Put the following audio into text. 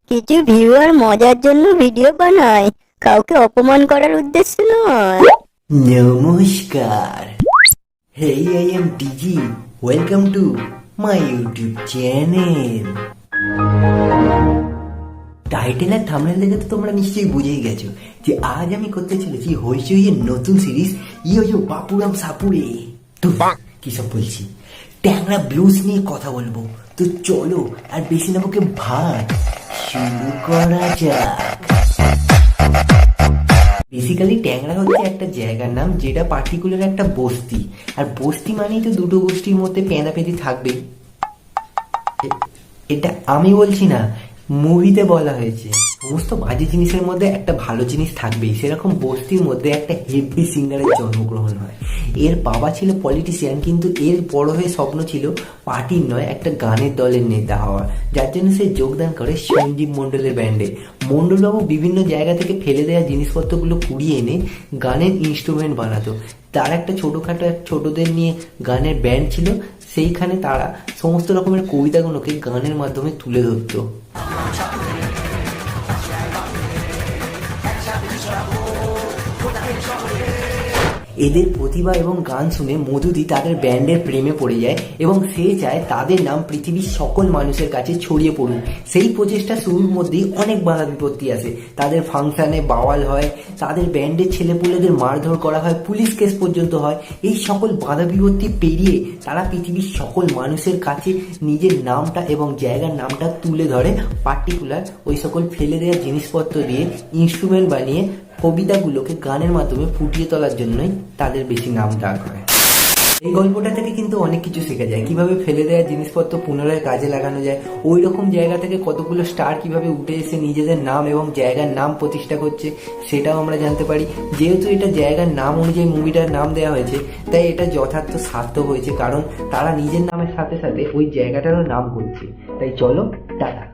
কিছু ভিউয়ার মজার জন্য ভিডিও বানায়, কাউকে অপমান করার উদ্দেশ্য নয়। নমস্কার। Hey, I am DG. Welcome to my YouTube channel. Title আর থাম্বনেল দেখে তো তোমরা নিশ্চয়ই বুঝেই গেছো যে আজ আমি করতে চলেছি হইচইয়ের নতুন সিরিজ ইয়ো বাপুরাম সাপুরে। তো কি সব বলছি, ট্যাংরা ব্লুজ নিয়ে কথা বলবো। তো চলো আর বেশি না বকে ভাত শুরু করা যাক। বেসিক্যালি ট্যাংরা হচ্ছে একটা জায়গার নাম, যেটা পার্টিকুলার একটা বস্তি। আর বস্তি মানেই তো দুটো গোষ্ঠীর মধ্যে পেঁদাপেঁদি থাকবেই। এটা আমি বলছি না, মুভিতে বলা হয়েছে। সমস্ত বাজে জিনিসের মধ্যে একটা ভালো জিনিস থাকবেই। সেরকম বস্তির মধ্যে একটা হেভি সিঙ্গারের জন্মগ্রহণ হয়। এর বাবা ছিল পলিটিশিয়ান, কিন্তু এর বড় হয়ে স্বপ্ন ছিল পার্টির নয় একটা গানের দলের নেতা হওয়ার, যার জন্য সে যোগদান করে সঞ্জীব মণ্ডলের ব্যান্ডে। মণ্ডলবাবু বিভিন্ন জায়গা থেকে ফেলে দেওয়া জিনিসপত্রগুলো কুড়িয়ে এনে গানের ইনস্ট্রুমেন্ট বানাতো। তার একটা ছোটোখাটো ছোটদের নিয়ে গানের ব্যান্ড ছিল। সেইখানে তারা সমস্ত রকমের কবিতাগুলোকে গানের মাধ্যমে তুলে ধরতো। এদের প্রতিভা এবং গান শুনে মধুদি তাদের ব্যান্ডের প্রেমে পড়ে যায় এবং সে চায় তাদের নাম পৃথিবীর সকল মানুষের কাছে ছড়িয়ে পড়ুক। সেই প্রচেষ্টা শুরুর মধ্যেই অনেক বাধা বিপত্তি আসে। তাদের ফাংশনে বাওয়াল হয়, তাদের ব্যান্ডের ছেলেপুলেদের মারধর করা হয়, পুলিশ কেস পর্যন্ত হয়। এই সকল বাধা বিপত্তি পেরিয়ে তারা পৃথিবীর সকল মানুষের কাছে নিজের নামটা এবং জায়গার নামটা তুলে ধরে। পার্টিকুলার ওই সকল ফেলে দেওয়া জিনিসপত্র দিয়ে ইনস্ট্রুমেন্ট বানিয়ে কবিতাগুলোকে গানের মাধ্যমে ফুটিয়ে তোলার জন্যই তাদের বেশি নাম ডাক হয়। এই গল্পটা থেকে কিন্তু অনেক কিছু শেখা যায়, কিভাবে ফেলে দেওয়া জিনিসপত্র পুনরায় কাজে লাগানো যায়। ওই রকম জায়গা থেকে কতগুলো স্টার কিভাবে উঠে এসে নিজেদের নাম এবং জায়গার নাম প্রতিষ্ঠা করছে সেটাও আমরা জানতে পারি। যেহেতু এটা জায়গার নাম অনুযায়ী মুভিটার নাম দেওয়া হয়েছে, তাই এটা যথার্থ সার্থক হয়েছে, কারণ তারা নিজের নামের সাথে সাথে ওই জায়গাটারও নাম করছে। তাই চলো টাটা।